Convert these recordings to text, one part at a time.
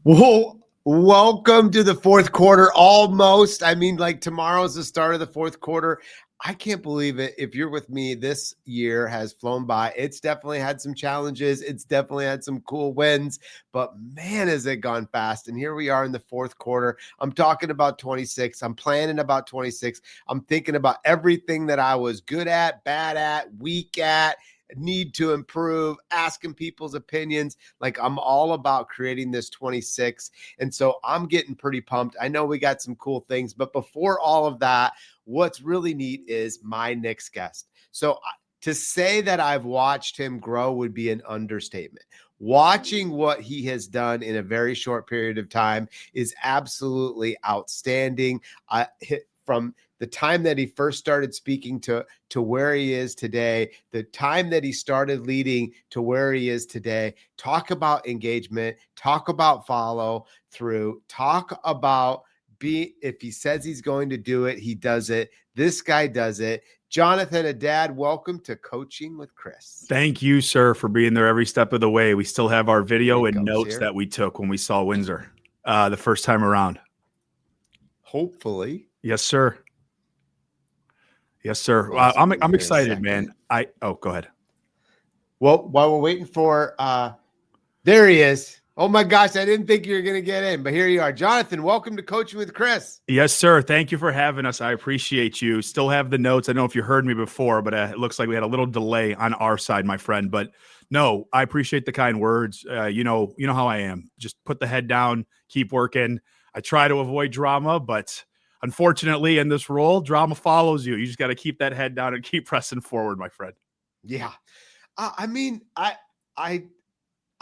Well, welcome to the fourth quarter. Almost. I mean, like tomorrow's the start of the fourth quarter. I can't believe it. If you're with me, this year has flown by. It's definitely had some challenges. It's definitely had some cool wins, but man, has it gone fast. And here we are in the fourth quarter. I'm talking about 26. I'm planning about 26. I'm thinking about everything that I was good at, bad at, weak at, need to improve, asking people's opinions. Like I'm all about creating this 26. And so I'm getting pretty pumped. I know we got some cool things, but before all of that, what's really neat is my next guest. So to say that I've watched him grow would be an understatement. Watching what he has done in a very short period of time is absolutely outstanding. From the time that he first started speaking to where he is today, the time that he started leading to where he is today. Talk about engagement, talk about follow through, talk about if he says he's going to do it, he does it. This guy does it. Jonathon Haddad, welcome to Coaching with Chris. Thank you, sir, for being there every step of the way. We still have our video and notes that we took when we saw Windsor the first time around. Hopefully. Yes, sir. Yes, sir. I'm excited, man. Go ahead. Well, while we're waiting for, there he is. Oh my gosh, I didn't think you were going to get in, but here you are. Jonathon, welcome to Coaching with Chris. Yes, sir. Thank you for having us. I appreciate you. Still have the notes. I don't know if you heard me before, but it looks like we had a little delay on our side, my friend. But no, I appreciate the kind words. You know how I am. Just put the head down, keep working. I try to avoid drama, but unfortunately in this role, drama follows you. You just got to keep that head down and keep pressing forward, my friend. Yeah. I mean,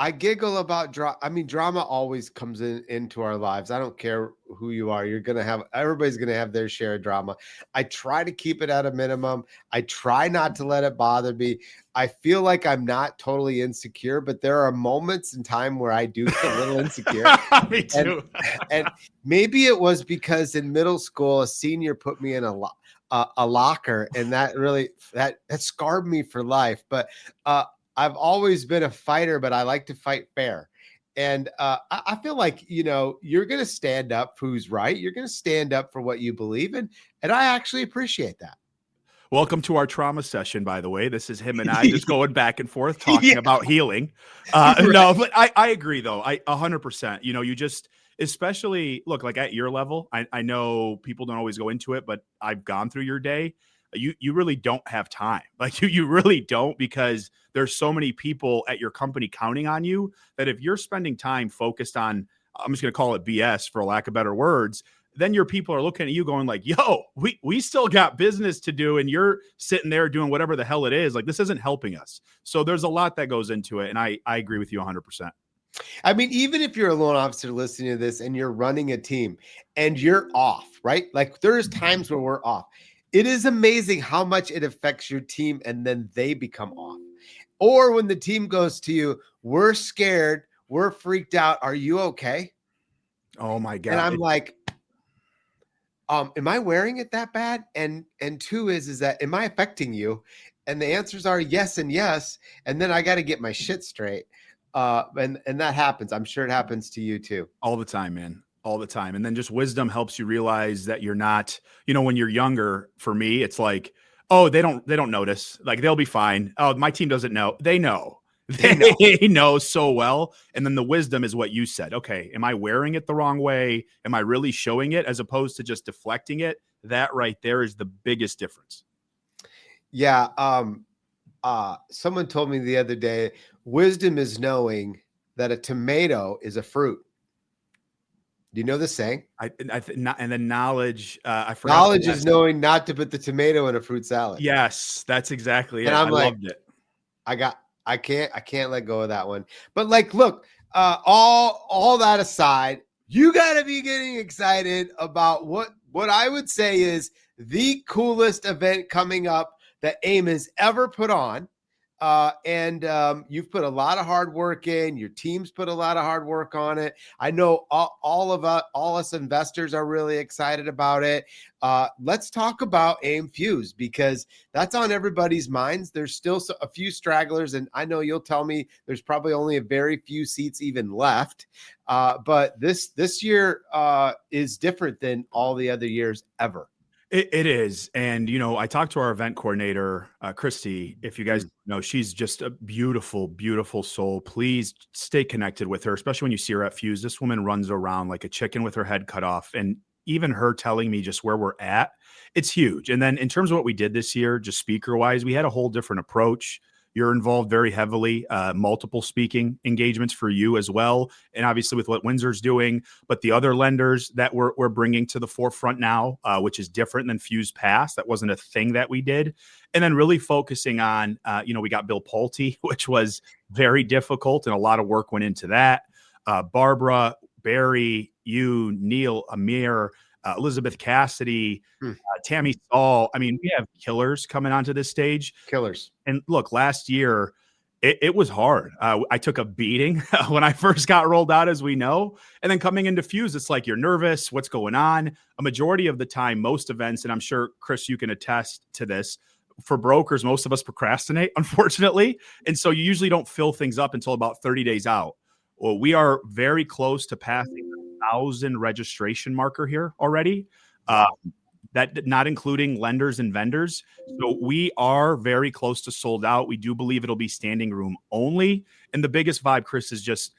I giggle about drama. I mean, drama always comes into our lives. I don't care who you are. Everybody's going to have their share of drama. I try to keep it at a minimum. I try not to let it bother me. I feel like I'm not totally insecure, but there are moments in time where I do get a little insecure. Me too. and maybe it was because in middle school, a senior put me in a locker, and that really, that scarred me for life. But, I've always been a fighter, but I like to fight fair. And I feel like, you're going to stand up for who's right. You're going to stand up for what you believe in. And I actually appreciate that. Welcome to our trauma session, by the way. This is him and I just going back and forth talking about healing. Right. No, but I agree, though. 100%. You just, especially, look, like at your level, I know people don't always go into it, but I've gone through your day. You really don't have time. Like you really don't, because there's so many people at your company counting on you that if you're spending time focused on, I'm just going to call it BS for lack of better words, then your people are looking at you going like, yo, we still got business to do. And you're sitting there doing whatever the hell it is. Like this isn't helping us. So there's a lot that goes into it. And I agree with you 100%. I mean, even if you're a loan officer listening to this and you're running a team and you're off, right? Like there's times where we're off. It is amazing how much it affects your team and then they become off. Or when the team goes to you, we're scared, we're freaked out. Are you okay? Oh my God. And I'm like, am I wearing it that bad? And two is that, am I affecting you? And the answers are yes and yes. And then I got to get my shit straight. And that happens. I'm sure it happens to you too. All the time, man. All the time. And then just wisdom helps you realize that you're not, when you're younger, for me, it's like, oh, they don't notice. Like they'll be fine. Oh, my team doesn't know. They know. They know so well. And then the wisdom is what you said. Okay, am I wearing it the wrong way? Am I really showing it as opposed to just deflecting it? That right there is the biggest difference. Yeah. Someone told me the other day, wisdom is knowing that a tomato is a fruit. Do you know the saying? And then knowledge. I forgot. Knowledge is knowing not to put the tomato in a fruit salad. Yes, that's exactly it. And I loved it. I can't let go of that one. But like, look, all that aside, you got to be getting excited about what I would say is the coolest event coming up that AIME has ever put on. And you've put a lot of hard work in. Your team's put a lot of hard work on it. I know all of us investors are really excited about it. Let's talk about AIME Fuse, because that's on everybody's minds. There's still a few stragglers, and I know you'll tell me there's probably only a very few seats even left. But this year is different than all the other years ever. It is. And, I talked to our event coordinator, Christy. If you guys know, she's just a beautiful, beautiful soul. Please stay connected with her, especially when you see her at Fuse. This woman runs around like a chicken with her head cut off. And even her telling me just where we're at, it's huge. And then in terms of what we did this year, just speaker wise, we had a whole different approach. You're involved very heavily, multiple speaking engagements for you as well. And obviously with what Windsor's doing, but the other lenders that we're bringing to the forefront now, which is different than Fuse Past. That wasn't a thing that we did. And then really focusing on, we got Bill Pulte, which was very difficult and a lot of work went into that. Barbara, Barry, you, Neil, Amir, Elizabeth Cassidy, Tammy Saul. I mean, we have killers coming onto this stage. Killers. And look, last year, it was hard. I took a beating when I first got rolled out, as we know. And then coming into Fuse, it's like you're nervous. What's going on? A majority of the time, most events, and I'm sure, Chris, you can attest to this, for brokers, most of us procrastinate, unfortunately. And so you usually don't fill things up until about 30 days out. Well, we are very close to passing the 1,000 registration marker here already. That not including lenders and vendors. So we are very close to sold out. We do believe it'll be standing room only. And the biggest vibe, Chris, is just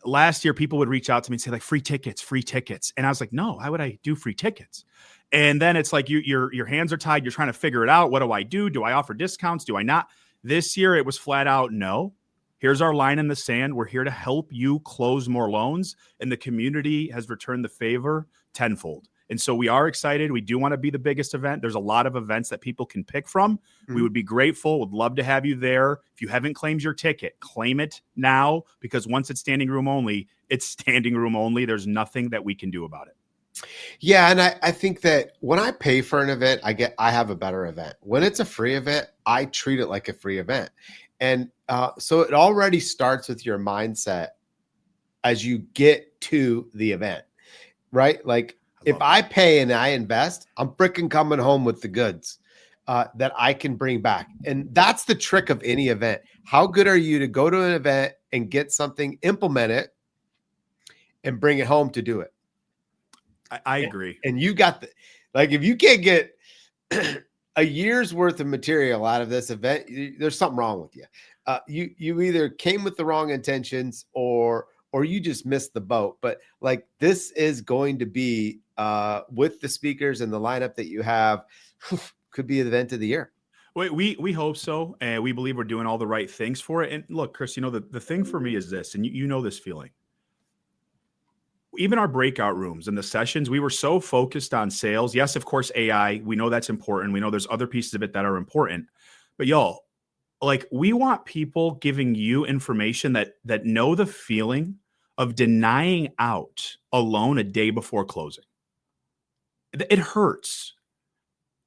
last year, people would reach out to me and say like free tickets. And I was like, no, why would I do free tickets? And then it's like your hands are tied. You're trying to figure it out. What do I do? Do I offer discounts? Do I not? This year, it was flat out no. Here's our line in the sand. We're here to help you close more loans. And the community has returned the favor tenfold. And so we are excited. We do want to be the biggest event. There's a lot of events that people can pick from. We would be grateful. Would love to have you there. If you haven't claimed your ticket, claim it now, because once it's standing room only, it's standing room only. There's nothing that we can do about it. Yeah. And I think that when I pay for an event, I have a better event. When it's a free event, I treat it like a free event. And so it already starts with your mindset as you get to the event, right? Like, if I pay and I invest, I'm freaking coming home with the goods that I can bring back. And that's the trick of any event. How good are you to go to an event and get something, implement it, and bring it home to do it? I agree. And you got if you can't get a year's worth of material out of this event, there's something wrong with you. You either came with the wrong intentions or you just missed the boat. But like, this is going to be with the speakers and the lineup that you have, could be the event of the year. We hope so. And we believe we're doing all the right things for it. And look, Chris, the thing for me is this, and you know this feeling. Even our breakout rooms and the sessions, we were so focused on sales. Yes, of course, AI, we know that's important. We know there's other pieces of it that are important. But y'all, like, we want people giving you information that know the feeling of denying out a loan a day before closing. It hurts.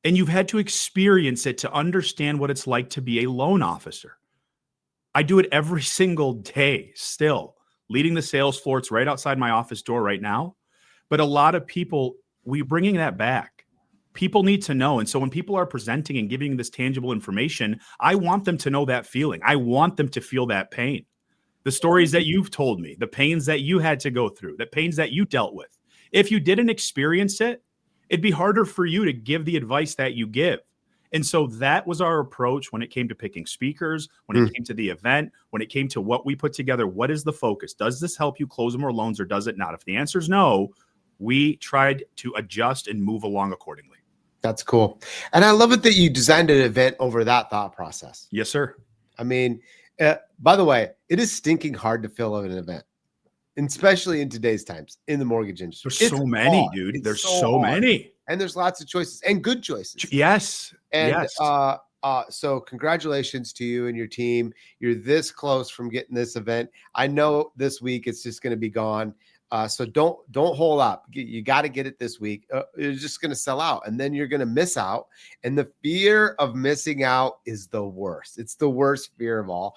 And you've had to experience it to understand what it's like to be a loan officer. I do it every single day still, leading the sales floor. It's right outside my office door right now. But a lot of people, we're bringing that back. People need to know. And so when people are presenting and giving this tangible information, I want them to know that feeling. I want them to feel that pain. The stories that you've told me, the pains that you had to go through, the pains that you dealt with. If you didn't experience it, it'd be harder for you to give the advice that you give. And so that was our approach when it came to picking speakers, when it came to the event, when it came to what we put together. What is the focus? Does this help you close more loans or does it not? If the answer is no, we tried to adjust and move along accordingly. That's cool. And I love it that you designed an event over that thought process. Yes, sir. I mean, by the way, it is stinking hard to fill out an event, especially in today's times in the mortgage industry. There's so many, dude. There's so many. And there's lots of choices and good choices. Yes. And yes. So congratulations to you and your team. You're this close from getting this event. I know this week it's just going to be gone. So don't hold up. You got to get it this week. It's just going to sell out, and then you're going to miss out. And the fear of missing out is the worst. It's the worst fear of all.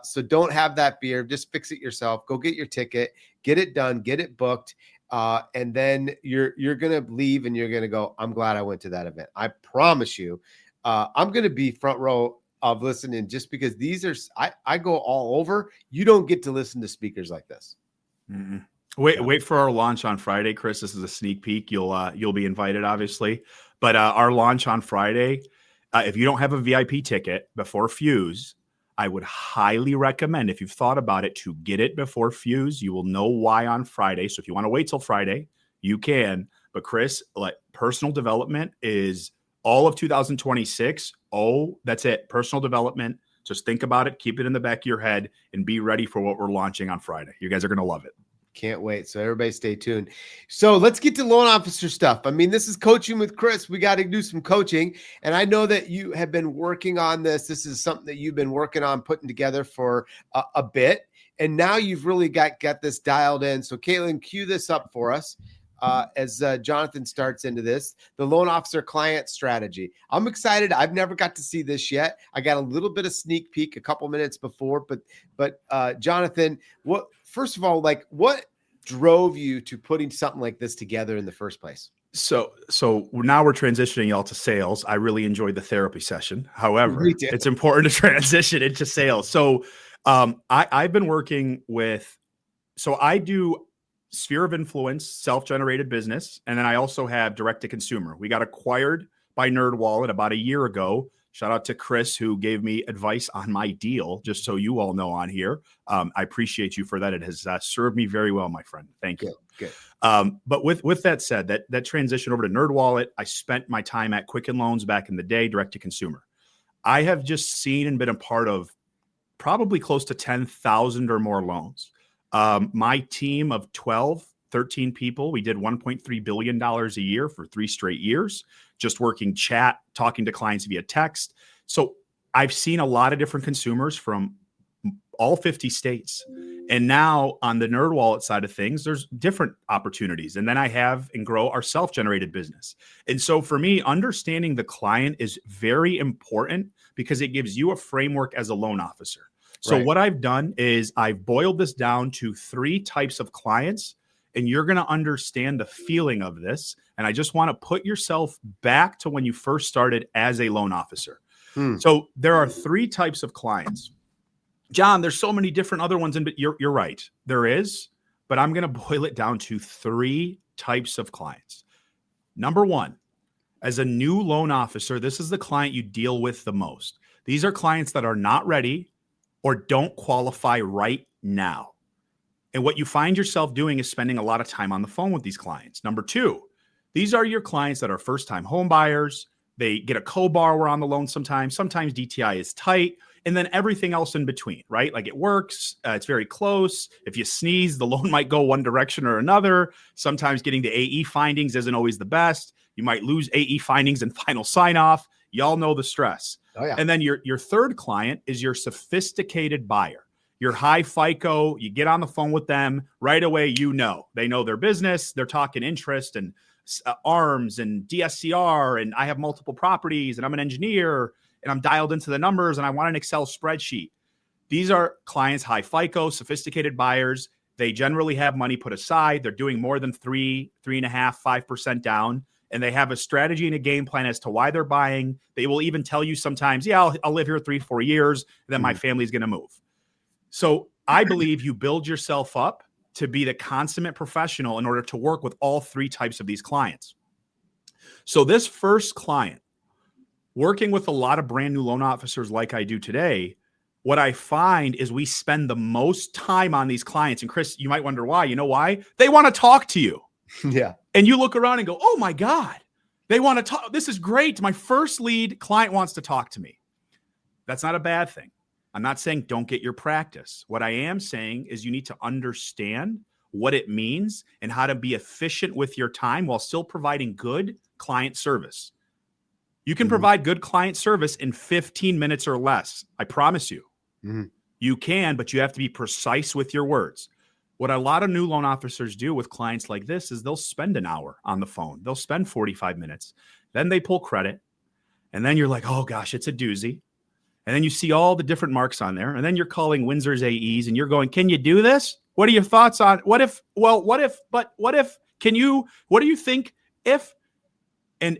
So don't have that fear. Just fix it yourself. Go get your ticket, get it done, get it booked. And then you're going to leave and you're going to go, I'm glad I went to that event. I promise you, I'm going to be front row of listening, just because these are, I go all over. You don't get to listen to speakers like this. Mm-hmm. Wait for our launch on Friday, Chris. This is a sneak peek. You'll be invited, obviously. But our launch on Friday, if you don't have a VIP ticket before Fuse, I would highly recommend, if you've thought about it, to get it before Fuse. You will know why on Friday. So if you want to wait till Friday, you can. But Chris, like, personal development is all of 2026. Oh, that's it. Personal development. Just think about it. Keep it in the back of your head and be ready for what we're launching on Friday. You guys are going to love it. Can't wait. So everybody stay tuned. So let's get to loan officer stuff. I mean, this is coaching with Chris. We got to do some coaching. And I know that you have been working on this. This is something that you've been working on putting together for a bit. And now you've really got this dialed in. So Caitlin, cue this up for us as Jonathan starts into this, the loan officer client strategy. I'm excited. I've never got to see this yet. I got a little bit of sneak peek a couple minutes before, but Jonathan, first of all, like, what drove you to putting something like this together in the first place? So now we're transitioning y'all to sales. I really enjoyed the therapy session. However, it's important to transition into sales. So I've been working with, so I do sphere of influence, self-generated business. And then I also have direct to consumer. We got acquired by NerdWallet about a year ago. Shout out to Chris, who gave me advice on my deal, just so you all know on here. I appreciate you for that. It has served me very well, my friend. Thank you. Good. But with that said, that transition over to NerdWallet, I spent my time at Quicken Loans back in the day, direct to consumer. I have just seen and been a part of probably close to 10,000 or more loans. My team of 13 people, we did $1.3 billion a year for 3 straight years, just working chat, talking to clients via text. So I've seen a lot of different consumers from all 50 states. And now on the NerdWallet side of things, there's different opportunities. And then I have and grow our self-generated business. And so for me, understanding the client is very important because it gives you a framework as a loan officer. So What I've done is I've boiled this down to 3 types of clients, and you're going to understand the feeling of this. And I just want to put yourself back to when you first started as a loan officer. So there are 3 types of clients. John, there's so many different other ones, but you're right. There is, but I'm going to boil it down to 3 types of clients. Number 1, as a new loan officer, this is the client you deal with the most. These are clients that are not ready or don't qualify right now. And what you find yourself doing is spending a lot of time on the phone with these clients. Number 2, these are your clients that are first-time home buyers. They get a co-borrower on the loan sometimes. Sometimes DTI is tight, and then everything else in between, right? Like, it works. It's very close. If you sneeze, the loan might go one direction or another. Sometimes getting the AE findings isn't always the best. You might lose AE findings and final sign-off. Y'all know the stress. Oh, yeah. And then your third client is your sophisticated buyer. Your high FICO, you get on the phone with them right away. They know their business. They're talking interest and ARMs and DSCR, and I have multiple properties, and I'm an engineer, and I'm dialed into the numbers, and I want an Excel spreadsheet. These are clients, high FICO, sophisticated buyers. They generally have money put aside. They're doing more than 3.5%, 5% down. And they have a strategy and a game plan as to why they're buying. They will even tell you sometimes, I'll live here 3-4 years, and then my family's going to move. So I believe you build yourself up to be the consummate professional in order to work with all 3 types of these clients. So this first client, working with a lot of brand new loan officers like I do today, what I find is we spend the most time on these clients. And Chris, you might wonder why. You know why? They want to talk to you. Yeah. And you look around and go, oh my God, they want to talk. This is great. My first lead client wants to talk to me. That's not a bad thing. I'm not saying don't get your practice. What I am saying is you need to understand what it means and how to be efficient with your time while still providing good client service. You can provide good client service in 15 minutes or less. I promise you. You can, but you have to be precise with your words. What a lot of new loan officers do with clients like this is they'll spend an hour on the phone. They'll spend 45 minutes. Then they pull credit. And then you're like, oh gosh, it's a doozy. And then you see all the different marks on there. And then you're calling Windsor's AEs and you're going, can you do this? What are your thoughts on what do you think if? And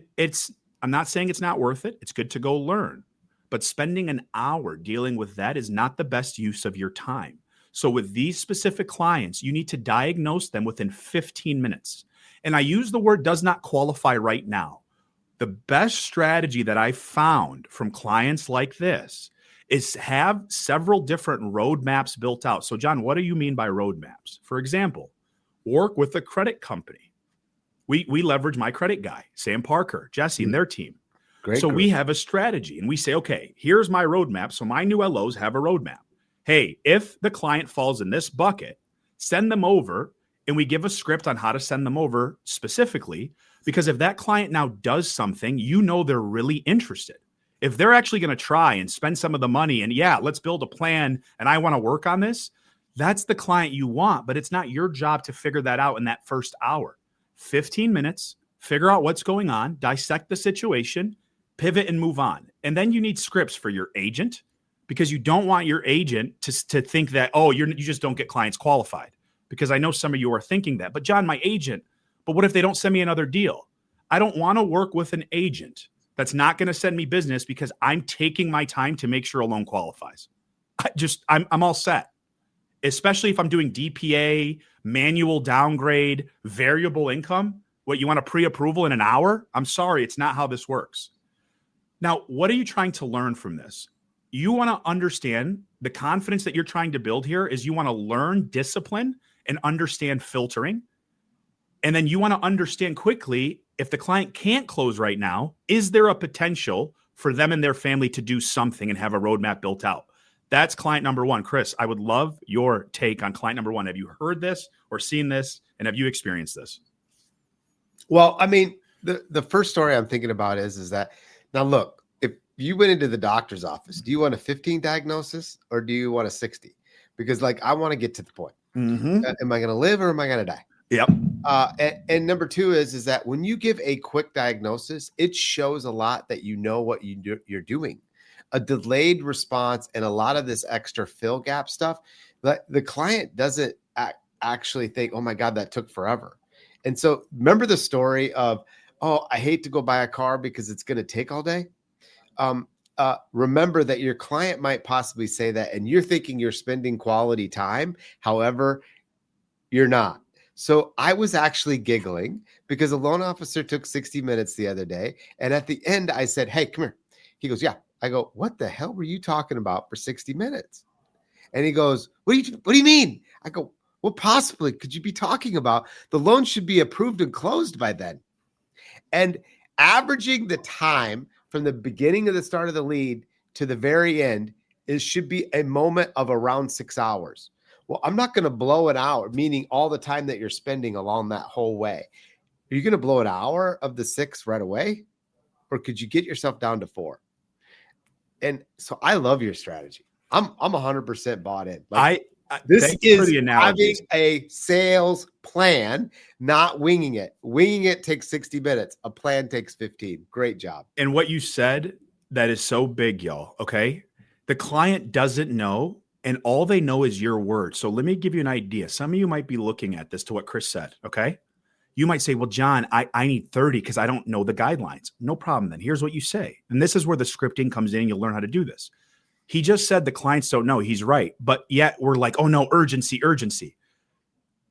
I'm not saying it's not worth it. It's good to go learn. But spending an hour dealing with that is not the best use of your time. So with these specific clients, you need to diagnose them within 15 minutes. And I use the word does not qualify right now. The best strategy that I found from clients like this is have several different roadmaps built out. So John, what do you mean by roadmaps? For example, work with a credit company. We leverage my credit guy, Sam Parker, Jesse, and their team. Great so group. we have a strategy and we say, okay, here's my roadmap. So my new LOs have a roadmap. Hey, if the client falls in this bucket, send them over, and we give a script on how to send them over specifically, because if that client now does something, they're really interested. If they're actually going to try and spend some of the money and let's build a plan and I want to work on this, that's the client you want, but it's not your job to figure that out in that first hour. 15 minutes, figure out what's going on, dissect the situation, pivot and move on. And then you need scripts for your agent, because you don't want your agent to think that, you just don't get clients qualified. Because I know some of you are thinking that. But John, my agent, but what if they don't send me another deal? I don't want to work with an agent that's not going to send me business because I'm taking my time to make sure a loan qualifies. I'm all set. Especially if I'm doing DPA, manual downgrade, variable income. What, you want a pre-approval in an hour? I'm sorry, it's not how this works. Now, what are you trying to learn from this? You want to understand the confidence that you're trying to build here is you want to learn discipline and understand filtering. And then you want to understand quickly, if the client can't close right now, is there a potential for them and their family to do something and have a roadmap built out? That's client number one. Chris, I would love your take on client number one. Have you heard this or seen this? And have you experienced this? Well, I mean, the first story I'm thinking about is that, now look, if you went into the doctor's office, do you want a 15 diagnosis or do you want a 60? Because I want to get to the point. Mm-hmm. Am I going to live or am I going to die? Yep. And number two is that when you give a quick diagnosis, it shows a lot that you know what you're doing. A delayed response and a lot of this extra fill gap stuff, the client doesn't actually think, oh my God, that took forever. And so remember the story of, oh, I hate to go buy a car because it's going to take all day. Remember that your client might possibly say that, and you're thinking you're spending quality time. However, you're not. So I was actually giggling because a loan officer took 60 minutes the other day. And at the end, I said, hey, come here. He goes, yeah. I go, what the hell were you talking about for 60 minutes? And he goes, what do you mean? I go, what possibly could you be talking about? The loan should be approved and closed by then. And averaging the time from the beginning of the start of the lead to the very end should be a moment of around 6 hours. Well, I'm not going to blow it out, meaning all the time that you're spending along that whole way. Are you going to blow an hour of the 6 right away? Or could you get yourself down to 4? And so I love your strategy. I'm 100% bought in. This is having a sales plan, not winging it. Winging it takes 60 minutes. A plan takes 15. Great job. And what you said, that is so big, y'all. Okay. The client doesn't know, and all they know is your word. So let me give you an idea. Some of you might be looking at this to what Chris said. Okay. You might say, well, John, I need 30 because I don't know the guidelines. No problem. Then here's what you say. And this is where the scripting comes in. You'll learn how to do this. He just said the clients don't know. He's right. But yet we're like, oh no, urgency.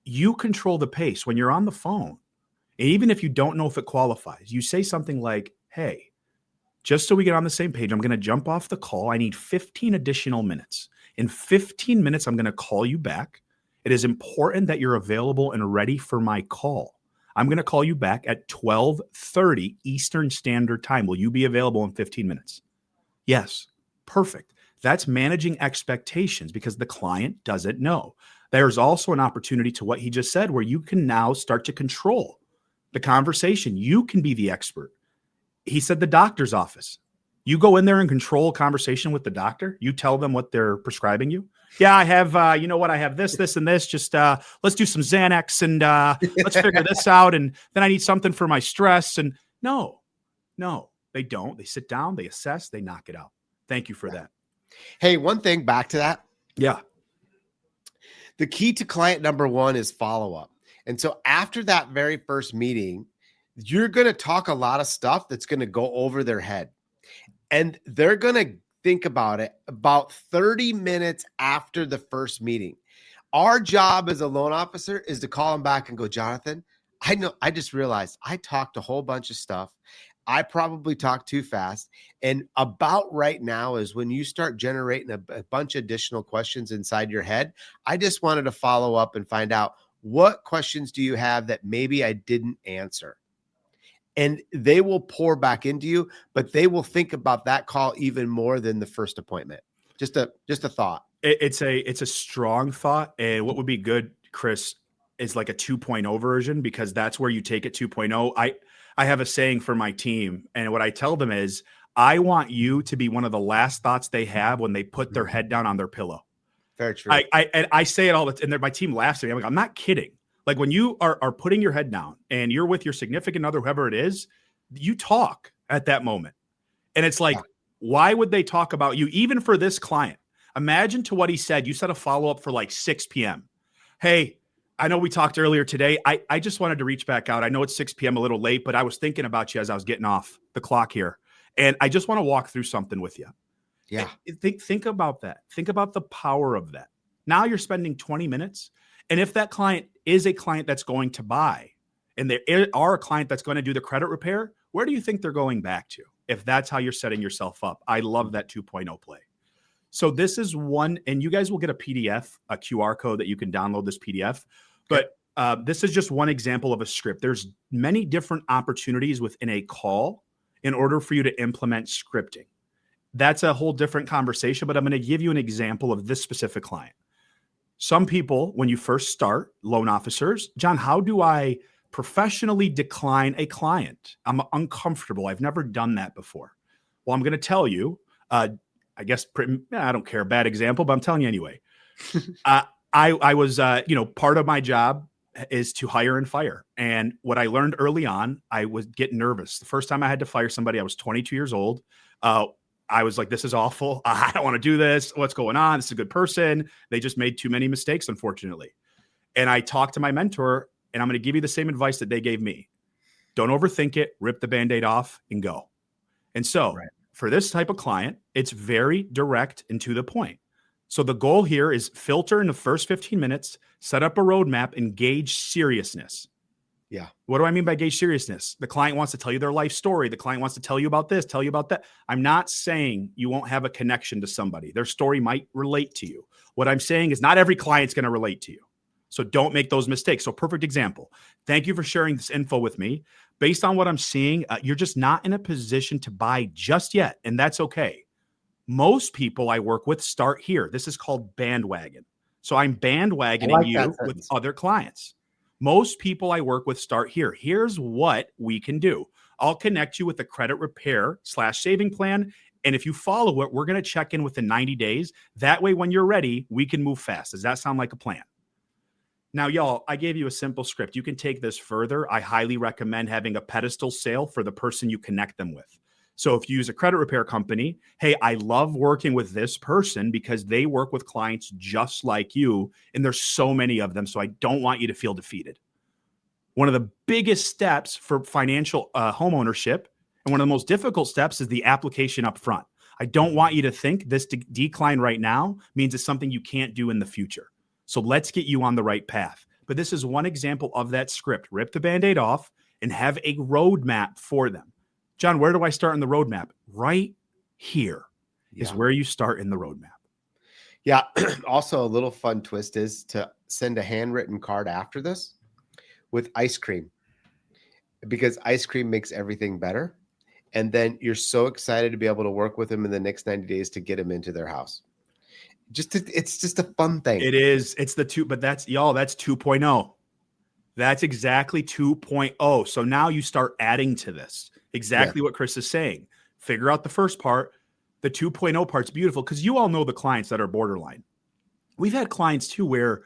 You control the pace when you're on the phone. And even if you don't know if it qualifies, you say something like, hey, just so we get on the same page, I'm going to jump off the call. I need 15 additional minutes. In 15 minutes, I'm going to call you back. It is important that you're available and ready for my call. I'm going to call you back at 12:30 Eastern Standard Time. Will you be available in 15 minutes? Yes. Perfect. That's managing expectations because the client doesn't know. There's also an opportunity to what he just said where you can now start to control the conversation. You can be the expert. He said the doctor's office. You go in there and control a conversation with the doctor. You tell them what they're prescribing you. Yeah, I have, you know what? I have this, this, and this. Just let's do some Xanax and let's figure this out. And then I need something for my stress. And no, they don't. They sit down, they assess, they knock it out. Thank you for that. Hey, one thing back to that. Yeah. The key to client number one is follow-up. And so after that very first meeting, you're going to talk a lot of stuff that's going to go over their head. And they're going to think about it about 30 minutes after the first meeting. Our job as a loan officer is to call them back and go, Jonathan, I just realized I talked a whole bunch of stuff. I probably talked too fast. And about right now is when you start generating a bunch of additional questions inside your head. I just wanted to follow up and find out, what questions do you have that maybe I didn't answer? And they will pour back into you, but they will think about that call even more than the first appointment. Just a thought. It's a strong thought. And what would be good, Chris, is like a 2.0 version, because that's where you take it 2.0. I have a saying for my team, and what I tell them is, I want you to be one of the last thoughts they have when they put their head down on their pillow. Very true. I say it all the time, and my team laughs at me. I'm like, I'm not kidding. Like when you are putting your head down and you're with your significant other, whoever it is, you talk at that moment. And it's like, why would they talk about you? Even for this client, imagine to what he said, you said a follow-up for like 6 p.m. Hey, I know we talked earlier today. I just wanted to reach back out. I know it's 6 p.m. a little late, but I was thinking about you as I was getting off the clock here. And I just want to walk through something with you. Yeah. Think about that. Think about the power of that. Now you're spending 20 minutes. And if that client is a client that's going to buy, and they are a client that's going to do the credit repair, where do you think they're going back to? If that's how you're setting yourself up. I love that 2.0 play. So this is one, and you guys will get a PDF, a QR code that you can download this PDF. But this is just one example of a script. There's many different opportunities within a call in order for you to implement scripting. That's a whole different conversation, but I'm going to give you an example of this specific client. Some people, when you first start, loan officers, John, how do I professionally decline a client? I'm uncomfortable. I've never done that before. Well, I'm going to tell you, I guess, I don't care, bad example, but I'm telling you anyway. I was, part of my job is to hire and fire. And what I learned early on, I was getting nervous. The first time I had to fire somebody, I was 22 years old. I was like, this is awful. I don't want to do this. What's going on? This is a good person. They just made too many mistakes, unfortunately. And I talked to my mentor, and I'm going to give you the same advice that they gave me. Don't overthink it. Rip the Band-Aid off and go. And so for this type of client, it's very direct and to the point. So the goal here is filter in the first 15 minutes, set up a roadmap, and gauge seriousness. Yeah. What do I mean by gauge seriousness? The client wants to tell you their life story. The client wants to tell you about this, tell you about that. I'm not saying you won't have a connection to somebody. Their story might relate to you. What I'm saying is not every client's going to relate to you. So don't make those mistakes. So perfect example. Thank you for sharing this info with me. Based on what I'm seeing, you're just not in a position to buy just yet. And that's okay. Most people I work with start here. This is called bandwagon. So I'm bandwagoning you with other clients. Most people I work with start here. Here's what we can do. I'll connect you with a credit repair / saving plan. And if you follow it, we're going to check in within 90 days. That way, when you're ready, we can move fast. Does that sound like a plan? Now, y'all, I gave you a simple script. You can take this further. I highly recommend having a pedestal sale for the person you connect them with. So if you use a credit repair company, hey, I love working with this person because they work with clients just like you. And there's so many of them. So I don't want you to feel defeated. One of the biggest steps for financial homeownership, and one of the most difficult steps, is the application up front. I don't want you to think this decline right now means it's something you can't do in the future. So let's get you on the right path. But this is one example of that script. Rip the Band-Aid off and have a roadmap for them. John, where do I start in the roadmap? Right here is where you start in the roadmap. Yeah. Also, a little fun twist is to send a handwritten card after this with ice cream, because ice cream makes everything better. And then you're so excited to be able to work with them in the next 90 days to get them into their house. It's just a fun thing. It is. It's the two, but that's 2.0. That's exactly 2.0. So now you start adding to this. Exactly what Chris is saying. figure out the first part. The 2.0 part's beautiful because you all know the clients that are borderline. We've had clients too where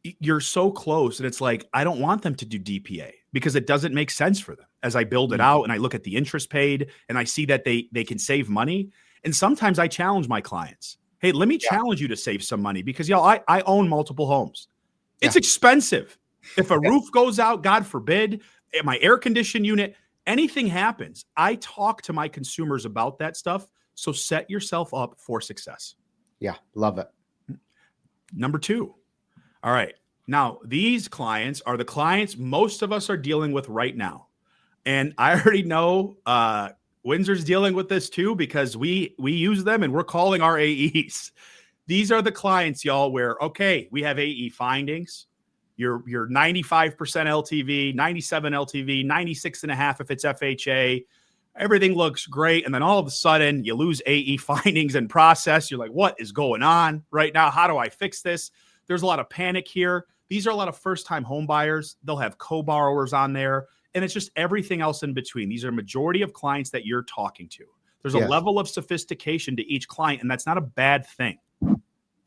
you're so close and it's like, I don't want them to do DPA because it doesn't make sense for them. As I build it out and I look at the interest paid and I see that they can save money. And sometimes I challenge my clients. Hey, let me challenge you to save some money because y'all, I own multiple homes. It's expensive. If a roof goes out, God forbid, my air conditioning unit, anything happens. I talk to my consumers about that stuff. So set yourself up for success. Yeah, love it. Number 2. All right. Now, these clients are the clients most of us are dealing with right now. And I already know Windsor's dealing with this too because we use them and we're calling our AEs. These are the clients, y'all, where, okay, we have AE findings. You're 95% LTV, 97 LTV, 96.5 if it's FHA. Everything looks great. And then all of a sudden you lose AE findings and process. You're like, what is going on right now? How do I fix this? There's a lot of panic here. These are a lot of first-time home buyers. They'll have co-borrowers on there. And it's just everything else in between. These are a majority of clients that you're talking to. There's a level of sophistication to each client, and that's not a bad thing.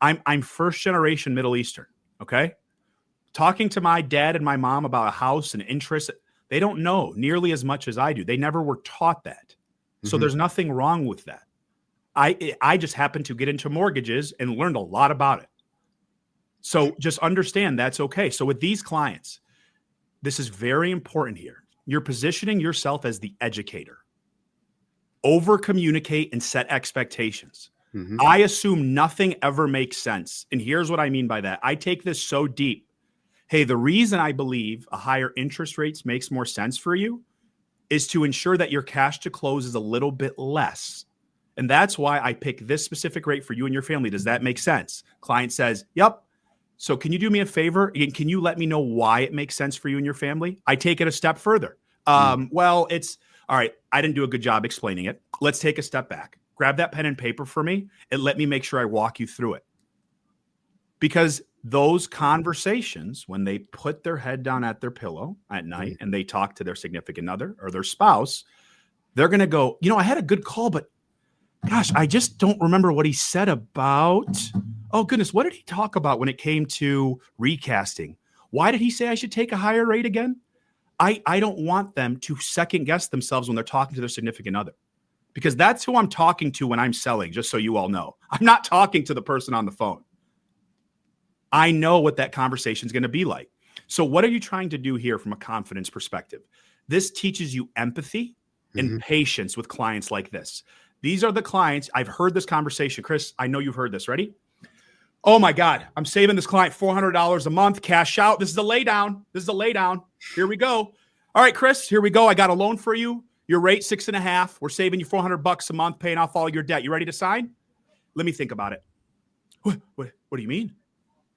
I'm first generation Middle Eastern, okay? Talking to my dad and my mom about a house and interest, they don't know nearly as much as I do. They never were taught that. So there's nothing wrong with that. I just happened to get into mortgages and learned a lot about it. So just understand that's okay. So with these clients, this is very important here. You're positioning yourself as the educator. Over communicate and set expectations. I assume nothing ever makes sense. And here's what I mean by that. I take this so deep. Hey, the reason I believe a higher interest rates makes more sense for you is to ensure that your cash to close is a little bit less. And that's why I pick this specific rate for you and your family. Does that make sense? Client says, yep. So can you do me a favor? Can you let me know why it makes sense for you and your family? I take it a step further. Well, it's all right. I didn't do a good job explaining it. Let's take a step back. Grab that pen and paper for me and let me make sure I walk you through it. Because those conversations, when they put their head down at their pillow at night and they talk to their significant other or their spouse, they're going to go, I had a good call, but gosh, I just don't remember what he said about, oh goodness, what did he talk about when it came to recasting? Why did he say I should take a higher rate again? I don't want them to second guess themselves when they're talking to their significant other, because that's who I'm talking to when I'm selling, just so you all know. I'm not talking to the person on the phone. I know what that conversation is going to be like. So what are you trying to do here from a confidence perspective? This teaches you empathy and patience with clients like this. These are the clients. I've heard this conversation. Chris, I know you've heard this. Ready? Oh my God, I'm saving this client $400 a month, cash out. This is a lay down. Here we go. All right, Chris, here we go. I got a loan for you. Your rate 6.5. We're saving you $400 a month, paying off all your debt. You ready to sign? Let me think about it. What do you mean?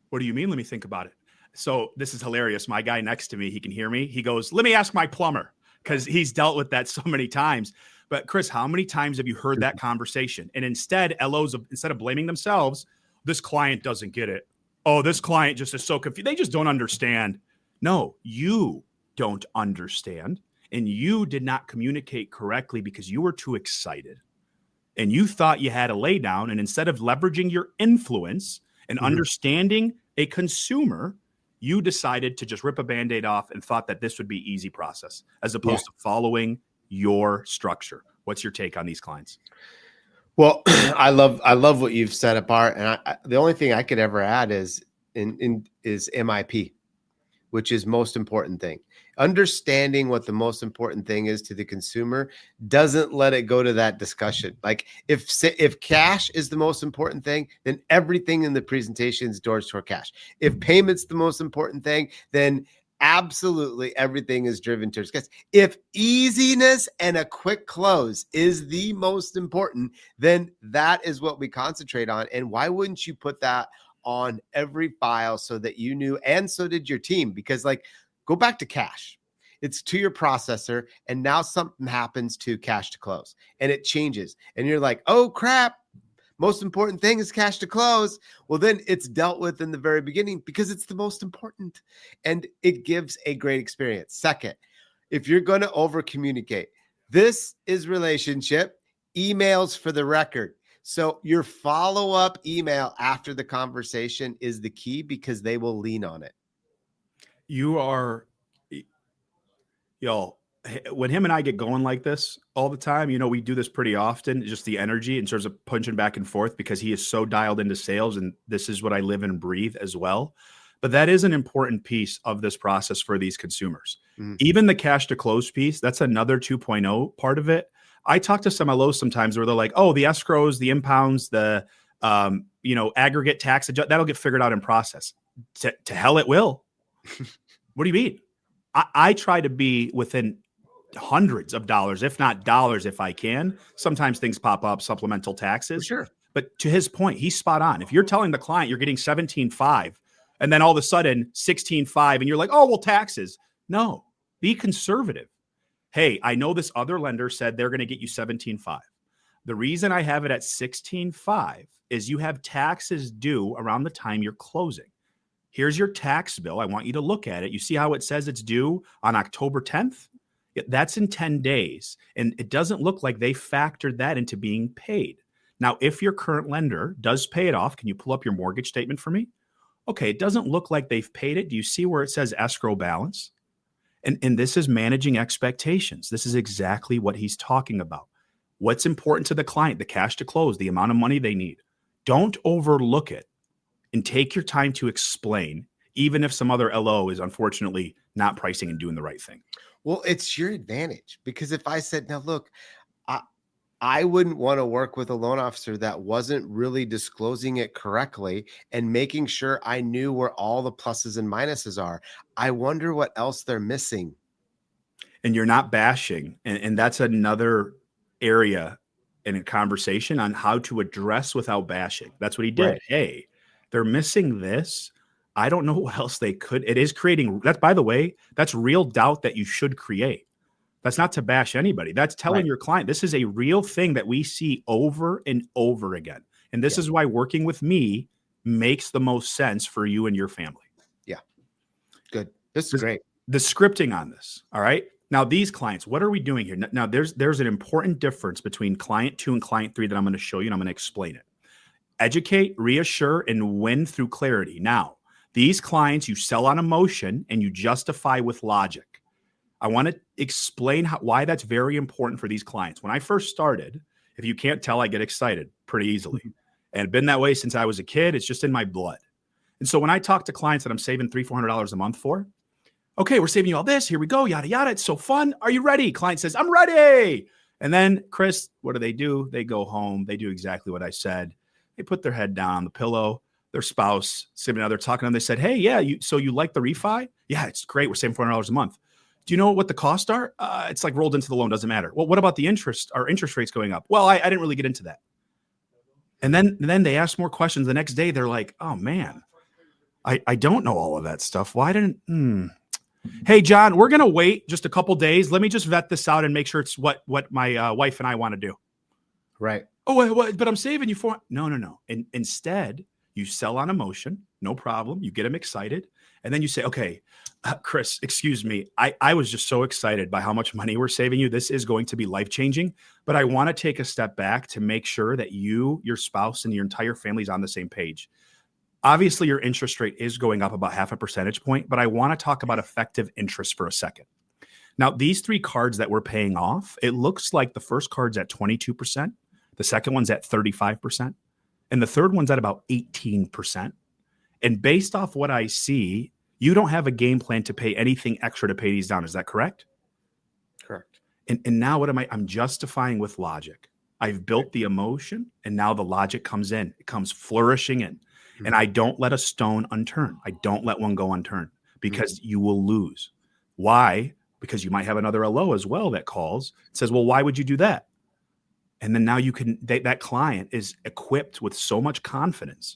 What do you mean? Let me think about it. So this is hilarious. My guy next to me, he can hear me. He goes, let me ask my plumber, because he's dealt with that so many times. But Chris, how many times have you heard that conversation? And instead, LOs, instead of blaming themselves, this client doesn't get it. Oh, this client just is so confused. They just don't understand. No, you don't understand. And you did not communicate correctly because you were too excited. And you thought you had a lay down. And instead of leveraging your influence and understanding a consumer, you decided to just rip a Band-Aid off and thought that this would be easy process as opposed to following your structure. What's your take on these clients? Well, I love what you've set apart. And the only thing I could ever add is MIP, which is most important thing. Understanding what the most important thing is to the consumer doesn't let it go to that discussion. Like if cash is the most important thing, then everything in the presentation is doors toward cash. If payment's the most important thing, then absolutely everything is driven towards cash. If easiness and a quick close is the most important, then that is what we concentrate on. And why wouldn't you put that on every file so that you knew, and so did your team? Because go back to cash. It's to your processor, and now something happens to cash to close, and it changes. And you're like, oh crap, most important thing is cash to close. Well, then it's dealt with in the very beginning because it's the most important, and it gives a great experience. Second, if you're going to over communicate, this is relationship. emails for the record. So your follow-up email after the conversation is the key because they will lean on it. You are, y'all, when him and I get going like this all the time, we do this pretty often, just the energy in terms of punching back and forth because he is so dialed into sales and this is what I live and breathe as well. But that is an important piece of this process for these consumers. Even the cash to close piece, that's another 2.0 part of it. I talk to some LOs sometimes where they're like, oh, the escrows, the impounds, the aggregate tax, that'll get figured out in process. To hell it will. What do you mean? I try to be within hundreds of dollars, if not dollars, if I can. Sometimes things pop up, supplemental taxes. For sure. But to his point, he's spot on. If you're telling the client you're getting 17.5 and then all of a sudden 16.5 and you're like, oh, well, taxes. No, be conservative. Hey, I know this other lender said they're going to get you 17.5. The reason I have it at 16.5 is you have taxes due around the time you're closing. Here's your tax bill. I want you to look at it. You see how it says it's due on October 10th? That's in 10 days. And it doesn't look like they factored that into being paid. Now, if your current lender does pay it off, can you pull up your mortgage statement for me? Okay, it doesn't look like they've paid it. Do you see where it says escrow balance? And this is managing expectations. This is exactly what he's talking about. What's important to the client, the cash to close, the amount of money they need. Don't overlook it and take your time to explain, even if some other LO is unfortunately not pricing and doing the right thing. Well, it's your advantage because if I said, now look, I wouldn't want to work with a loan officer that wasn't really disclosing it correctly and making sure I knew where all the pluses and minuses are. I wonder what else they're missing. And you're not bashing. And that's another area in a conversation on how to address without bashing. That's what he did. Right. Hey, they're missing this. I don't know what else they could. It is creating that, by the way, that's real doubt that you should create. That's not to bash anybody. That's telling your client, this is a real thing that we see over and over again. And this is why working with me makes the most sense for you and your family. Yeah. Good. This is great. The scripting on this. All right. Now, these clients, what are we doing here? Now, there's an important difference between client 2 and client 3 that I'm going to show you, and I'm going to explain it. Educate, reassure, and win through clarity. Now, these clients, you sell on emotion and you justify with logic. I want to explain why that's very important for these clients. When I first started, if you can't tell, I get excited pretty easily. And it's been that way since I was a kid. It's just in my blood. And so when I talk to clients that I'm saving $300-$400 a month for, okay, we're saving you all this. Here we go. Yada, yada. It's so fun. Are you ready? Client says, I'm ready. And then, Chris, what do? They go home. They do exactly what I said. They put their head down on the pillow. Their spouse, sitting there, they're talking to them. They said, hey, yeah, so you like the refi? Yeah, it's great. We're saving $400 a month. Do you know what the costs are? It's like rolled into the loan. Doesn't matter. Well, what about the interest? Are interest rates going up? Well, I didn't really get into that. And then they ask more questions. The next day, they're like, oh, man, I don't know all of that stuff. Why didn't Hey, John, we're going to wait just a couple days. Let me just vet this out and make sure it's what my wife and I want to do. Right. Oh, but I'm saving you for. No. And instead, you sell on emotion. No problem. You get them excited. And then you say, okay, Chris, excuse me. I was just so excited by how much money we're saving you. This is going to be life-changing. But I want to take a step back to make sure that you, your spouse, and your entire family is on the same page. Obviously, your interest rate is going up about 0.5 percentage point, but I want to talk about effective interest for a second. Now, these 3 cards that we're paying off, it looks like the first card's at 22%, the second one's at 35%, and the third one's at about 18%. And based off what I see, you don't have a game plan to pay anything extra to pay these down. Is that correct? Correct. And now what am I? I'm justifying with logic. I've built the emotion, and now the logic comes in. It comes flourishing in. And I don't let a stone unturned. I don't let one go unturned because you will lose. Why? Because you might have another LO as well that calls and says, well, why would you do that? And then now you can, that client is equipped with so much confidence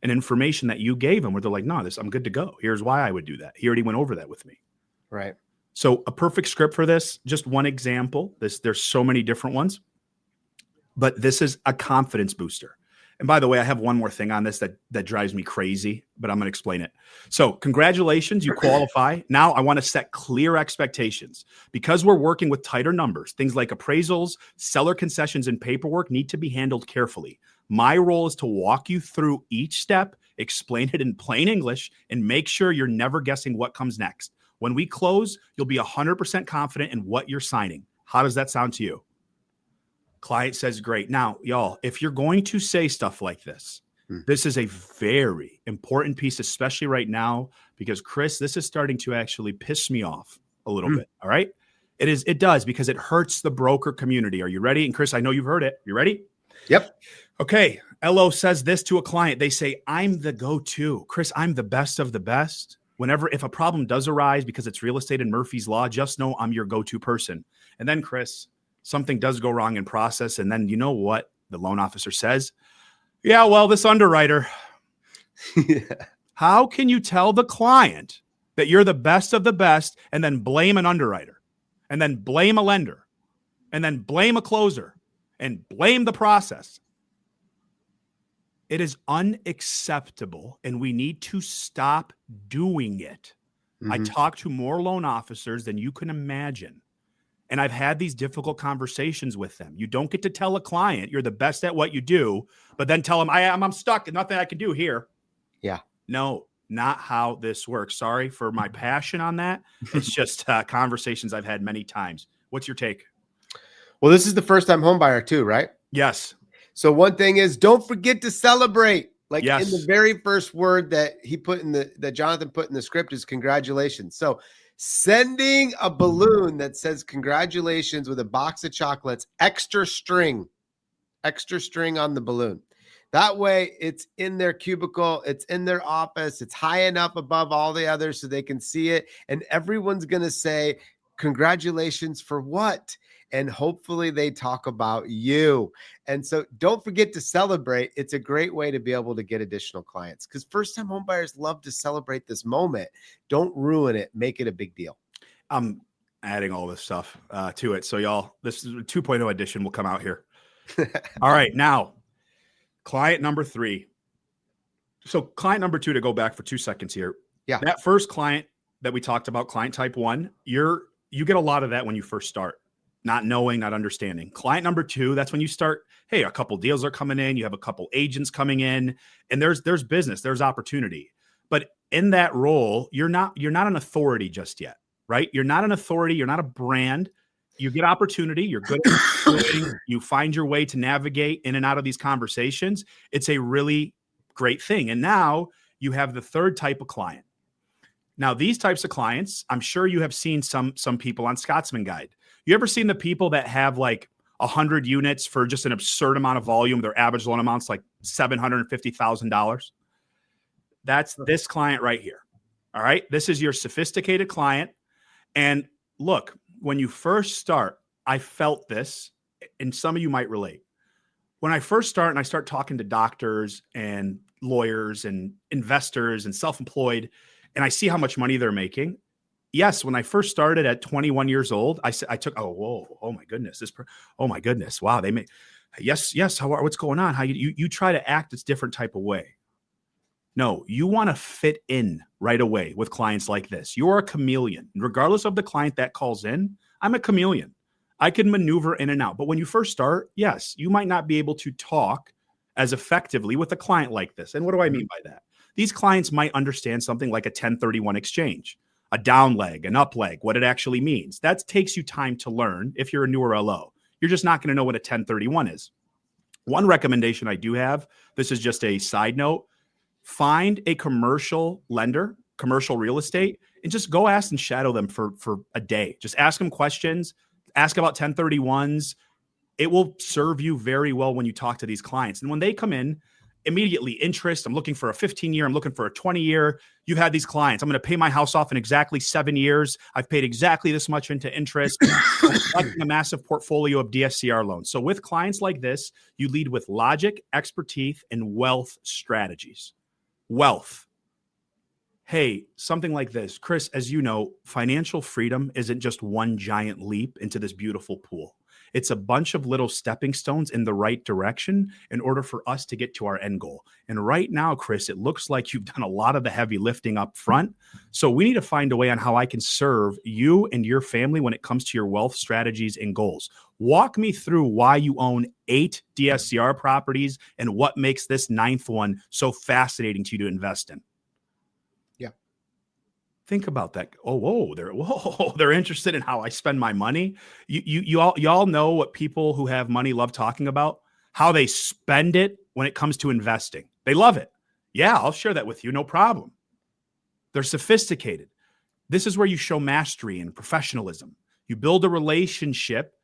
and information that you gave them where they're like, no, I'm good to go. Here's why I would do that. He already went over that with me. Right. So a perfect script for this, just one example. There's so many different ones, but this is a confidence booster. And by the way, I have one more thing on this that drives me crazy, but I'm going to explain it. So congratulations, you qualify. Now I want to set clear expectations. Because we're working with tighter numbers, things like appraisals, seller concessions, and paperwork need to be handled carefully. My role is to walk you through each step, explain it in plain English, and make sure you're never guessing what comes next. When we close, you'll be 100% confident in what you're signing. How does that sound to you? Client says, great. Now, y'all, if you're going to say stuff like this, this is a very important piece, especially right now, because Chris, this is starting to actually piss me off a little bit. All right. It does, because it hurts the broker community. Are you ready? And Chris, I know you've heard it. You ready? Yep. Okay. LO says this to a client. They say, I'm the go-to. Chris, I'm the best of the best. If a problem does arise because it's real estate and Murphy's Law, just know I'm your go-to person. And then, Chris, something does go wrong in process. And then you know what the loan officer says? Yeah, well, this underwriter. How can you tell the client that you're the best of the best and then blame an underwriter and then blame a lender and then blame a closer and blame the process? It is unacceptable, and we need to stop doing it. I talk to more loan officers than you can imagine, and I've had these difficult conversations with them. You don't get to tell a client you're the best at what you do, but then tell them I'm stuck and nothing I can do here. Yeah. No, not how this works. Sorry for my passion on that. It's just conversations I've had many times. What's your take? Well, this is the first time home buyer too, right? Yes. So one thing is, don't forget to celebrate. Like Yes. in the very first word that he put in that Jonathon put in the script is congratulations. So sending a balloon that says congratulations with a box of chocolates, extra string on the balloon. That way it's in their cubicle, it's in their office, it's high enough above all the others so they can see it. And everyone's going to say, congratulations for what? And hopefully they talk about you. And so don't forget to celebrate. It's a great way to be able to get additional clients, because first-time home buyers love to celebrate this moment. Don't ruin it. Make it a big deal. I'm adding all this stuff to it. So y'all, this is a 2.0 edition will come out here. All right. Now, client number 3. So client number 2, to go back for 2 seconds here. Yeah. That first client that we talked about, client type 1, you get a lot of that when you first start. Not knowing, not understanding. Client number 2, that's when you start, hey, a couple deals are coming in, you have a couple agents coming in, and there's business, there's opportunity. But in that role, you're not an authority just yet, right? You're not an authority, you're not a brand. You get opportunity, you're good at you find your way to navigate in and out of these conversations. It's a really great thing. And now you have the third type of client. Now, these types of clients, I'm sure you have seen some people on Scotsman Guide. You ever seen the people that have like 100 units for just an absurd amount of volume? Their average loan amount's like $750,000. That's this client right here. All right. This is your sophisticated client. And look, when you first start, I felt this, and some of you might relate. When I first start and I start talking to doctors and lawyers and investors and self-employed, and I see how much money they're making. Yes, when I first started at 21 years old, I took, oh my goodness, oh my goodness, wow, they make, yes, what's going on? How you try to act this different type of way. No, you want to fit in right away with clients like this. You're a chameleon. Regardless of the client that calls in, I'm a chameleon. I can maneuver in and out. But when you first start, yes, you might not be able to talk as effectively with a client like this. And what do I mean by that? These clients might understand something like a 1031 exchange, a down leg, an up leg, what it actually means. That takes you time to learn if you're a newer LO. You're just not going to know what a 1031 is. One recommendation I do have, this is just a side note, find a commercial lender, commercial real estate, and just go ask and shadow them for a day. Just ask them questions, ask about 1031s. It will serve you very well when you talk to these clients. And when they come in, immediately interest. I'm looking for a 15-year. I'm looking for a 20-year. You've had these clients. I'm going to pay my house off in exactly 7 years. I've paid exactly this much into interest. I'm collecting a massive portfolio of DSCR loans. So with clients like this, you lead with logic, expertise, and wealth strategies. Wealth. Hey, something like this. Chris, as you know, financial freedom isn't just one giant leap into this beautiful pool. It's a bunch of little stepping stones in the right direction in order for us to get to our end goal. And right now, Chris, it looks like you've done a lot of the heavy lifting up front. So we need to find a way on how I can serve you and your family when it comes to your wealth strategies and goals. Walk me through why you own 8 DSCR properties and what makes this 9th one so fascinating to you to invest in. Think about that. They're interested in how I spend my money. Y'all know what people who have money love talking about, how they spend it when it comes to investing. They love it. Yeah, I'll share that with you. No problem. They're sophisticated. This is where you show mastery and professionalism. You build a relationship,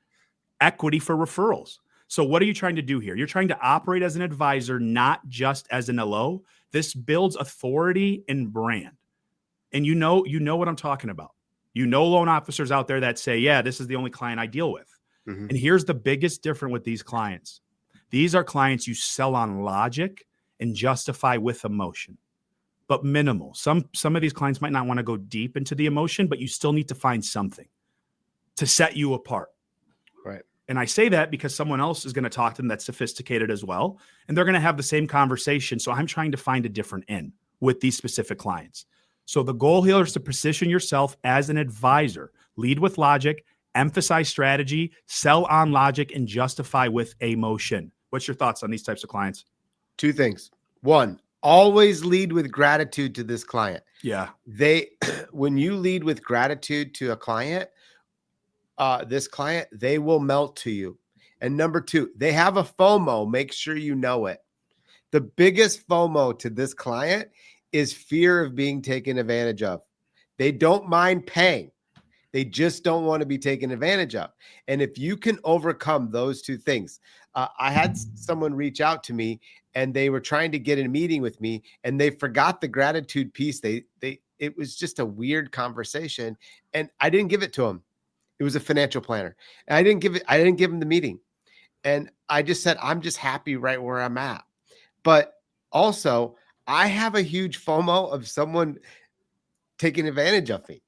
equity for referrals. So what are you trying to do here? You're trying to operate as an advisor, not just as an LO. This builds authority and brand. And you know what I'm talking about. You know loan officers out there that say, yeah, this is the only client I deal with. Mm-hmm. And here's the biggest difference with these clients. These are clients you sell on logic and justify with emotion, but minimal. Some of these clients might not want to go deep into the emotion, but you still need to find something to set you apart. Right. And I say that because someone else is going to talk to them that's sophisticated as well, and they're going to have the same conversation. So I'm trying to find a different in with these specific clients. So the goal here is to position yourself as an advisor, lead with logic, emphasize strategy, sell on logic, and justify with emotion. What's your thoughts on these types of clients? 2 things. 1, always lead with gratitude to this client. Yeah. When you lead with gratitude to a client, this client, they will melt to you. And number 2, they have a FOMO. Make sure you know it. The biggest FOMO to this client is fear of being taken advantage of. They don't mind paying. They just don't want to be taken advantage of. And if you can overcome those 2 things, I had someone reach out to me and they were trying to get a meeting with me and they forgot the gratitude piece. It was just a weird conversation and I didn't give it to him. It was a financial planner. And I didn't give him the meeting. And I just said, I'm just happy right where I'm at. But also, I have a huge FOMO of someone taking advantage of me.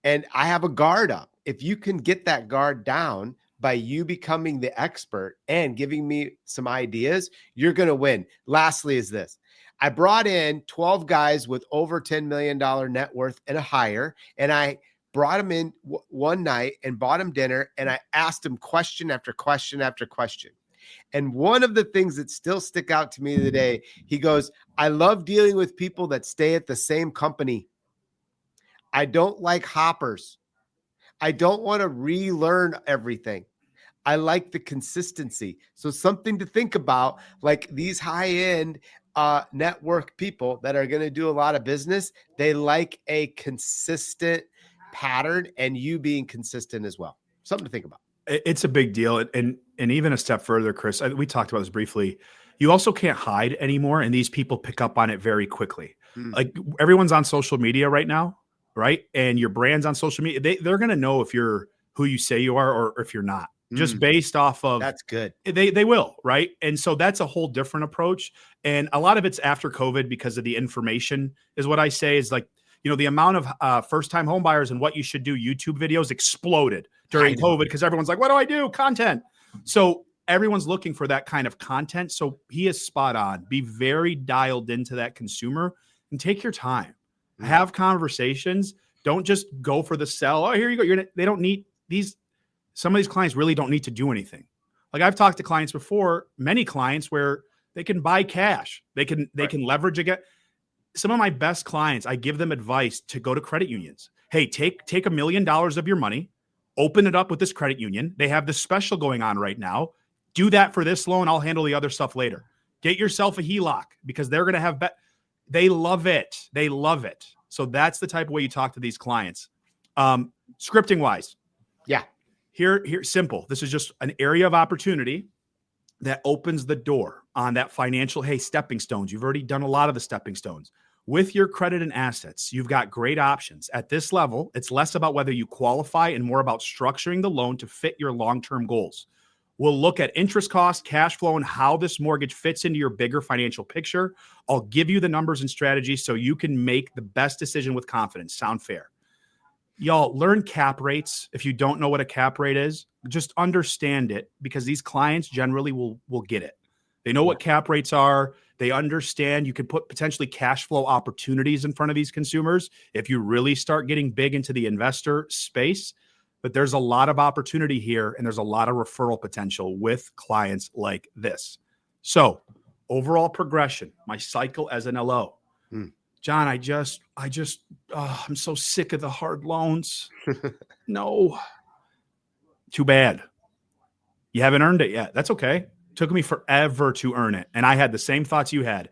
And I have a guard up. If you can get that guard down by you becoming the expert and giving me some ideas, you're going to win. Lastly is this. I brought in 12 guys with over $10 million net worth and higher. And I brought them in one night and bought them dinner. And I asked them question after question after question. And one of the things that still stick out to me today, he goes, I love dealing with people that stay at the same company. I don't like hoppers. I don't want to relearn everything. I like the consistency. So something to think about, like these high-end network people that are going to do a lot of business, they like a consistent pattern and you being consistent as well. Something to think about. It's a big deal. And even a step further, Chris, we talked about this briefly. You also can't hide anymore. And these people pick up on it very quickly. Like everyone's on social media right now, right? And your brand's on social media. They're going to know if you're who you say you are or if you're not, just based off of. That's good. They will, right? And so that's a whole different approach. And a lot of it's after COVID because of the information is what I say is like, you know, the amount of first-time home buyers and what you should do YouTube videos exploded during COVID because everyone's like, what do I do? Content. So everyone's looking for that kind of content. So he is spot on. Be very dialed into that consumer and take your time. Have conversations. Don't just go for the sell. Oh, here you go. They don't need these. Some of these clients really don't need to do anything. Like I've talked to clients before, many clients where they can buy cash. They can leverage again. Some of my best clients, I give them advice to go to credit unions. Hey, take $1 million of your money, open it up with this credit union. They have this special going on right now. Do that for this loan. I'll handle the other stuff later. Get yourself a HELOC because they're going to have they love it. They love it. So that's the type of way you talk to these clients. Scripting wise. Yeah. Here, simple. This is just an area of opportunity that opens the door on that financial, stepping stones. You've already done a lot of the stepping stones. With your credit and assets, you've got great options. At this level, it's less about whether you qualify and more about structuring the loan to fit your long-term goals. We'll look at interest costs, cash flow, and how this mortgage fits into your bigger financial picture. I'll give you the numbers and strategies so you can make the best decision with confidence. Sound fair? Y'all learn cap rates. If you don't know what a cap rate is, just understand it, because these clients generally will get it. They know what cap rates are. They understand you could put potentially cash flow opportunities in front of these consumers if you really start getting big into the investor space. But there's a lot of opportunity here, and there's a lot of referral potential with clients like this. So overall progression, my cycle as an LO. John, I'm so sick of the hard loans. No. Too bad. You haven't earned it yet. That's okay. Took me forever to earn it. And I had the same thoughts you had.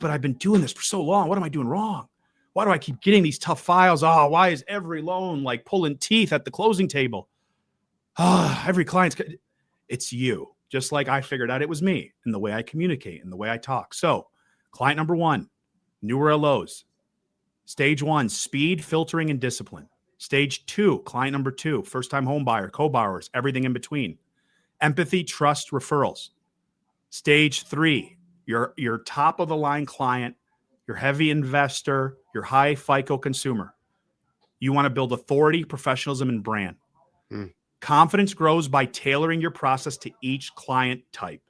But I've been doing this for so long. What am I doing wrong? Why do I keep getting these tough files? Why is every loan like pulling teeth at the closing table? Every client's, it's you. Just like I figured out it was me, and the way I communicate and the way I talk. So client number one, newer LOs. Stage one, speed, filtering, and discipline. Stage two, client number two, first-time home buyer, co-borrowers, everything in between. Empathy, trust, referrals. Stage three, your top-of-the-line client, your heavy investor, your high FICO consumer. You want to build authority, professionalism, and brand. Confidence grows by tailoring your process to each client type.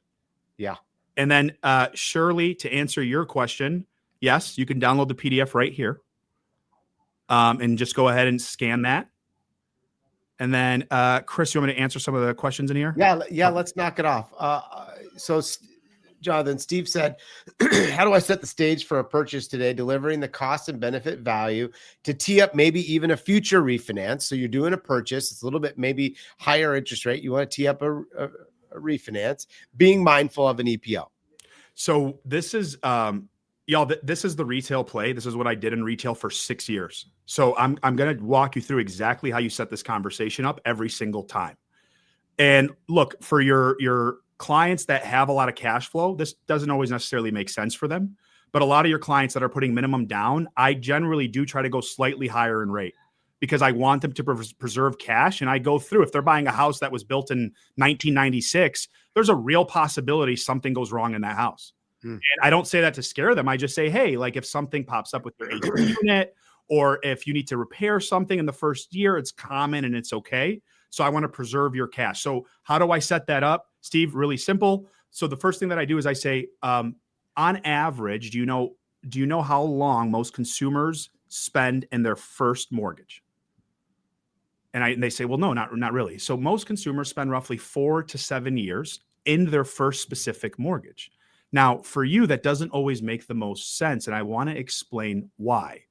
Yeah. And then Shirley, to answer your question, yes, you can download the PDF right here. And just go ahead and scan that. And then, Chris, you want me to answer some of the questions in here? Yeah. Let's knock it off. So, Jonathan, Steve said, how do I set the stage for a purchase today, delivering the cost and benefit value to tee up maybe even a future refinance? So you're doing a purchase. It's a little bit maybe higher interest rate. You want to tee up a refinance, being mindful of an EPO. So this is, y'all, this is the retail play. This is what I did in retail for 6 years. So I'm going to walk you through exactly how you set this conversation up every single time. And look, for your clients that have a lot of cash flow, this doesn't always necessarily make sense for them. But a lot of your clients that are putting minimum down, I generally do try to go slightly higher in rate, because I want them to preserve cash. And I go through, if they're buying a house that was built in 1996, there's a real possibility something goes wrong in that house. And I don't say that to scare them. I just say, hey, like if something pops up with your AC unit, or if you need to repair something in the first year, it's common and it's okay. So I want to preserve your cash. So how do I set that up, Steve? Really simple. So the first thing that I do is I say, on average, do you know how long most consumers spend in their first mortgage? And they say, well, no, not really. So most consumers spend roughly 4 to 7 years in their first specific mortgage. Now, for you, that doesn't always make the most sense, and I want to explain why.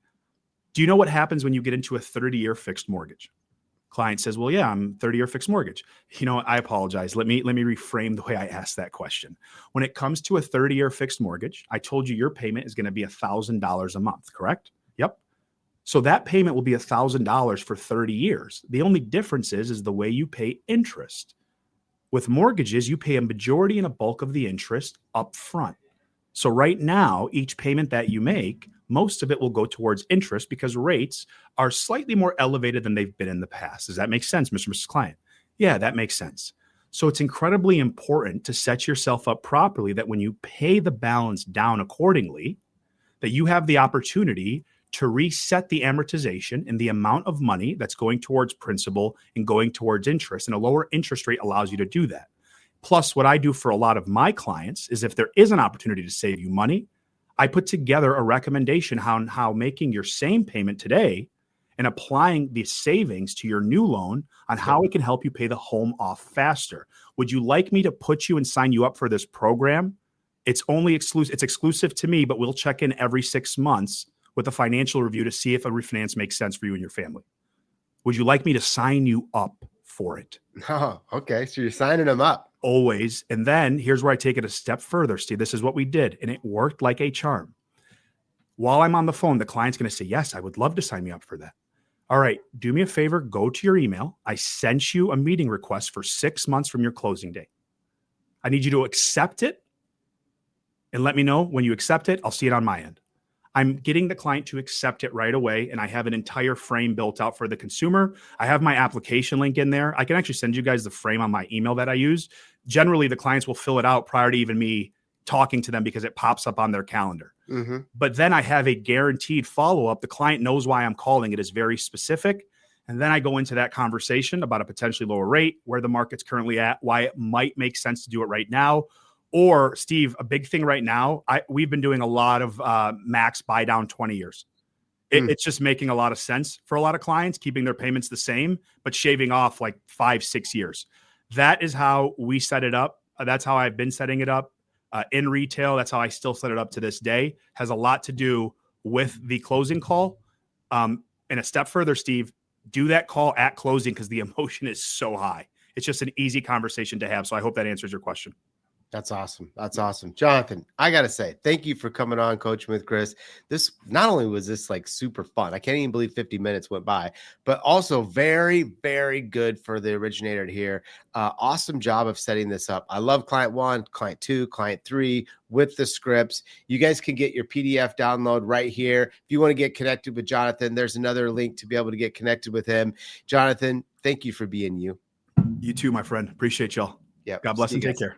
Do you know what happens when you get into a 30-year fixed mortgage? Client says, well, yeah, I'm 30-year fixed mortgage. You know, I apologize. Let me reframe the way I asked that question. When it comes to a 30-year fixed mortgage, I told you your payment is going to be $1,000 a month, correct? Yep. So that payment will be $1,000 for 30 years. The only difference is the way you pay interest. With mortgages, you pay a majority and a bulk of the interest up front. So right now, each payment that you make, most of it will go towards interest, because rates are slightly more elevated than they've been in the past. Does that make sense, Mr. and Mrs. Client? Yeah, that makes sense. So it's incredibly important to set yourself up properly, that when you pay the balance down accordingly, that you have the opportunity to reset the amortization and the amount of money that's going towards principal and going towards interest. And a lower interest rate allows you to do that. Plus, what I do for a lot of my clients is, if there is an opportunity to save you money, I put together a recommendation on how making your same payment today and applying the savings to your new loan on how it can help you pay the home off faster. Would you like me to put you and sign you up for this program? It's only exclusive. It's exclusive to me, but we'll check in every 6 months with a financial review to see if a refinance makes sense for you and your family. Would you like me to sign you up for it? Oh, okay. So you're signing them up. Always. And then here's where I take it a step further, Steve. This is what we did, and it worked like a charm. While I'm on the phone, the client's going to say, yes, I would love to sign me up for that. All right, do me a favor, go to your email. I sent you a meeting request for 6 months from your closing date. I need you to accept it and let me know when you accept it. I'll see it on my end. I'm getting the client to accept it right away, and I have an entire frame built out for the consumer. I have my application link in there. I can actually send you guys the frame on my email that I use. Generally, the clients will fill it out prior to even me talking to them, because it pops up on their calendar. But then I have a guaranteed follow-up. The client knows why I'm calling. It is very specific. And then I go into that conversation about a potentially lower rate, where the market's currently at, why it might make sense to do it right now. Or Steve, a big thing right now, we've been doing a lot of max buy down 20 years. It's just making a lot of sense for a lot of clients, keeping their payments the same, but shaving off like 5-6 years. That is how we set it up. That's how I've been setting it up in retail. That's how I still set it up to this day. Has a lot to do with the closing call. And a step further, Steve, do that call at closing because the emotion is so high. It's just an easy conversation to have. So I hope that answers your question. That's awesome. That's awesome. Jonathon, I got to say, thank you for coming on Coaching with Chris. This, not only was this like super fun, I can't even believe 50 minutes went by, but also very, very good for the originator to hear. Awesome job of setting this up. I love client 1, client 2, client 3 with the scripts. You guys can get your PDF download right here. If you want to get connected with Jonathon, there's another link to be able to get connected with him. Jonathon, thank you for being you. You too, my friend. Appreciate y'all. Yeah. God bless and take care.